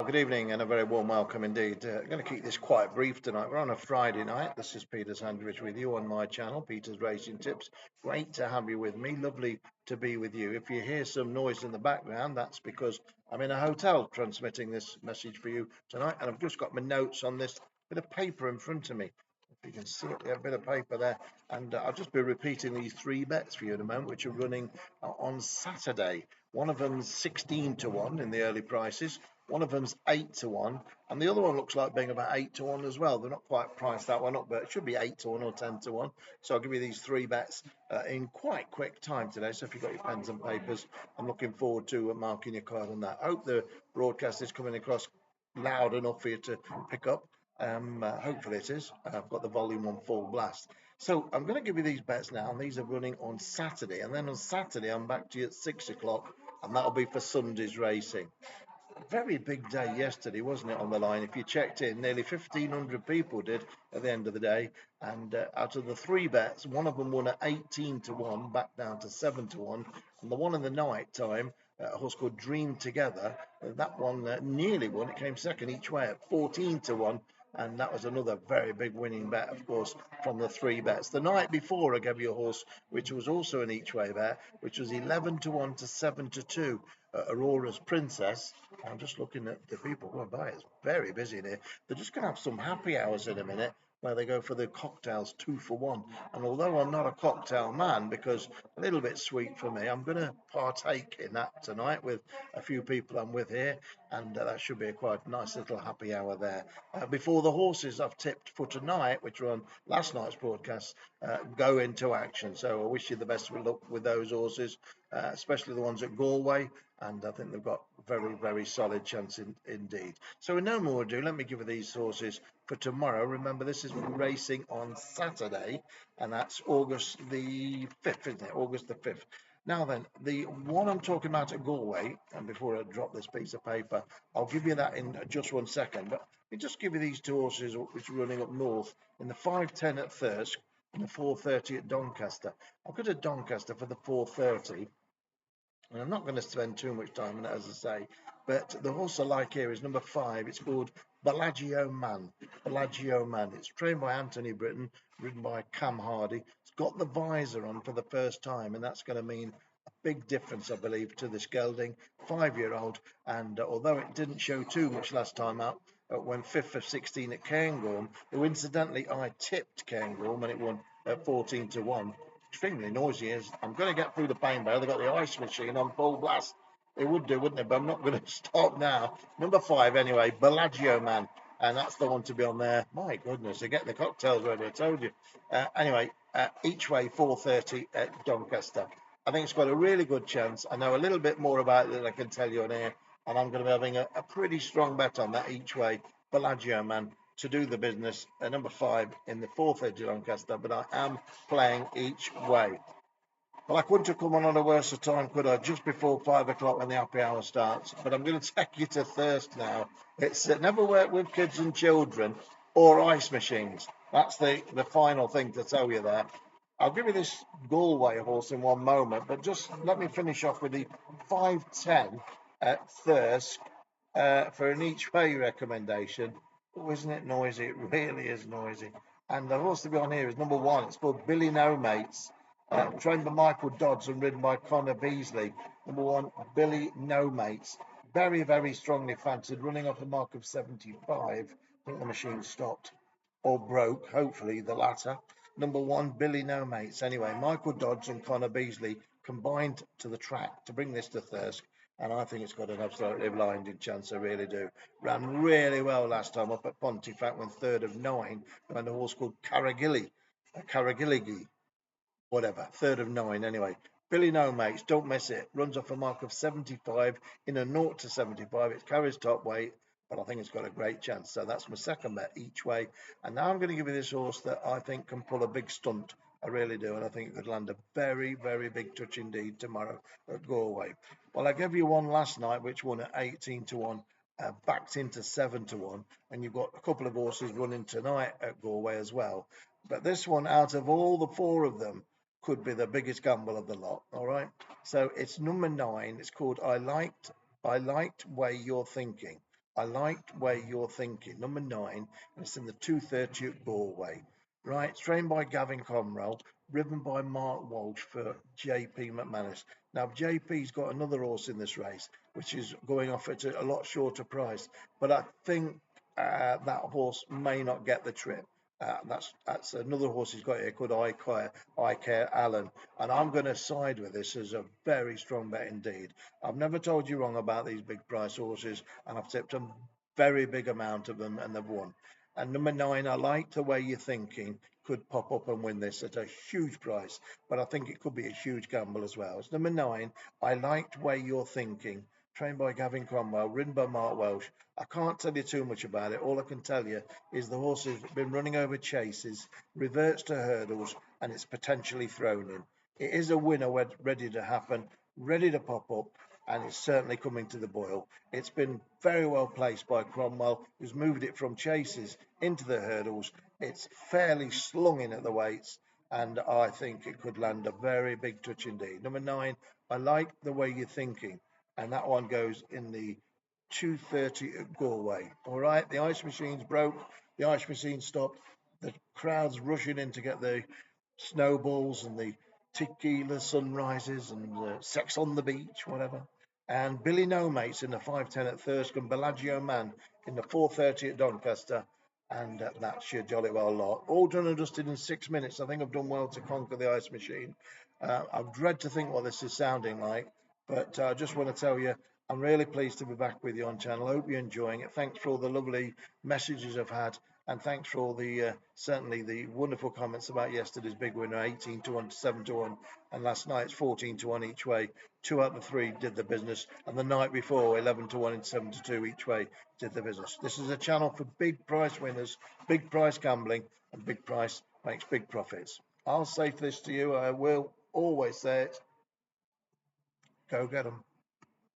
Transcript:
Good evening and a very warm welcome indeed. I'm going to keep this quite brief tonight. We're on a Friday night. This is Peter Sandwich with you on my channel, Peter's Racing Tips. Great to have you with me. Lovely to be with you. If you hear some noise in the background, that's because I'm in a hotel transmitting this message for you tonight. And I've just got my notes on this bit of paper in front of me. If you can see it, a bit of paper there. And I'll just be repeating these three bets for you in a moment, which are running on Saturday. One of them's 16 to 1 in the early prices. One of them's 8 to 1, and the other one looks like being about 8 to 1 as well. They're not quite priced that one up, but it should be 8 to 1 or 10 to 1. So I'll give you these three bets in quite quick time today. So if you've got your pens and papers, I'm looking forward to marking your card on that. I hope the broadcast is coming across loud enough for you to pick up. Hopefully it is. I've got the volume on full blast. So I'm going to give you these bets now, and these are running on Saturday. And then on Saturday, I'm back to you at 6 o'clock, and that'll be for Sunday's racing. Very big day yesterday, wasn't it, on the line? If you checked in, nearly 1,500 people did at the end of the day. And out of the three bets, one of them won at 18 to 1, back down to 7 to 1. And the one in the night time, a horse called Dream Together, that one nearly won. It came second each way at 14 to 1. And that was another very big winning bet, of course, from the three bets. The night before, I gave you a horse which was also an each way bet, which was 11 to 1 to 7 to 2. Aurora's Princess. I'm just looking at the people going by. It's very busy in here. They're just going to have some happy hours in a minute where they go for the cocktails 2 for 1. And although I'm not a cocktail man, because a little bit sweet for me, I'm going to partake in that tonight with a few people I'm with here. And that should be a quite nice little happy hour there. Before the horses I've tipped for tonight, which were on last night's broadcast, go into action. So I wish you the best of luck with those horses, especially the ones at Galway. And I think they've got very, very solid chance indeed. So with no more ado, let me give you these horses for tomorrow. Remember, this is racing on Saturday, and that's August the 5th, isn't it? August the 5th. Now then, the one I'm talking about at Galway, and before I drop this piece of paper, I'll give you that in just 1 second. But let me just give you these two horses which are running up north in the 5:10 at Thirsk and the 4:30 at Doncaster. I'll go to Doncaster for the 4:30. And I'm not going to spend too much time on it, as I say, but the horse I like here is number 5. It's called Bellagio Man. Bellagio Man. It's trained by Anthony Britton, ridden by Cam Hardy. It's got the visor on for the first time, and that's going to mean a big difference, I believe, to this gelding. 5-year-old, and although it didn't show too much last time out, when 5th of 16 at Cairngorm, though incidentally I tipped Cairngorm and it won at 14 to 1. Extremely noisy is. I'm going to get through the pain barrier. They've got the ice machine on full blast. It would do, wouldn't it? But I'm not going to stop now. Number 5, anyway, Bellagio Man. And that's the one to be on there. My goodness, they get the cocktails ready, I told you. Anyway, each way, 4:30 at Doncaster. I think it's got a really good chance. I know a little bit more about it than I can tell you on here. And I'm going to be having a pretty strong bet on that each way. Bellagio Man to do the business at number 5 in the 4:30 Doncaster, but I am playing each way. Well, I couldn't have come on at a worse time, could I? Just before 5 o'clock when the happy hour starts. But I'm going to take you to Thirsk now. It's never worked with kids and children or ice machines. That's the final thing to tell you there. I'll give you this Galway horse in one moment, but just let me finish off with the 5:10 at Thirsk for an each way recommendation. Oh, isn't it noisy? It really is noisy. And the horse to be on here is number 1. It's called Billy No Mates, trained by Michael Dodds and ridden by Connor Beasley. Number 1, Billy No Mates. Very, very strongly fancied, running off a mark of 75. I think the machine stopped or broke, hopefully the latter. Number 1, Billy No Mates. Anyway, Michael Dodds and Connor Beasley combined to the track to bring this to Thirsk, and I think it's got an absolutely blinding chance. I really do. Ran really well last time up at Pontefract when 3rd of 9, and a horse called Caragilligi, whatever, 3rd of 9 anyway. Billy No Mates, don't miss it. Runs off a mark of 75 in a 0 to 75. It carries top weight, but I think it's got a great chance. So that's my second bet each way. And now I'm going to give you this horse that I think can pull a big stunt. I really do, and I think it could land a very, very big touch indeed tomorrow at Galway. Well, I gave you one last night, which won at 18 to 1, backed into 7 to 1, and you've got a couple of horses running tonight at Galway as well. But this one, out of all the 4 of them, could be the biggest gamble of the lot. All right. So it's number 9. It's called I liked way you're thinking. I liked where you're thinking. Number 9, and it's in the 2:30 at Galway. Right, it's trained by Gavin Conroe, driven by Mark Walsh for JP McManus. Now, JP's got another horse in this race, which is going off at a lot shorter price, but I think that horse may not get the trip. That's another horse he's got here called I Care Allen, and I'm going to side with this as a very strong bet indeed. I've never told you wrong about these big price horses, and I've tipped a very big amount of them, and they've won. And number 9, I like the way you're thinking. Could pop up and win this at a huge price, but I think it could be a huge gamble as well. It's number 9. I liked where you're thinking. Trained by Gavin Cromwell, ridden by Mark Welsh. I can't tell you too much about it. All I can tell you is the horse has been running over chases, reverts to hurdles, and it's potentially thrown in. It is a winner ready to happen, ready to pop up, and it's certainly coming to the boil. It's been very well placed by Cromwell, who's moved it from chases into the hurdles. It's fairly slung in at the weights, and I think it could land a very big touch indeed. Number 9, I like the way you're thinking, and that one goes in the 2:30 at Galway. All right, the ice machine's broke, the ice machine stopped, the crowd's rushing in to get the snowballs and the tequila sunrises and sex on the beach, whatever. And Billy No Mates in the 5:10 at Thirsk and Bellagio Man in the 4:30 at Doncaster. And that's your jolly well lot. All done and dusted in 6 minutes. I think I've done well to conquer the ice machine. I dread to think what this is sounding like, but I just want to tell you I'm really pleased to be back with you on channel. I hope you're enjoying it. Thanks for all the lovely messages I've had, and thanks for all the certainly the wonderful comments about yesterday's big winner, 18 to 1 to 7 to 1, and last night's 14 to 1 each way. 2 out of 3 did the business, and the night before 11 to 1 and 7 to 2 each way did the business. This is a channel for big price winners, big price gambling, and big price makes big profits. I'll say this to you, I will always say it: go get them.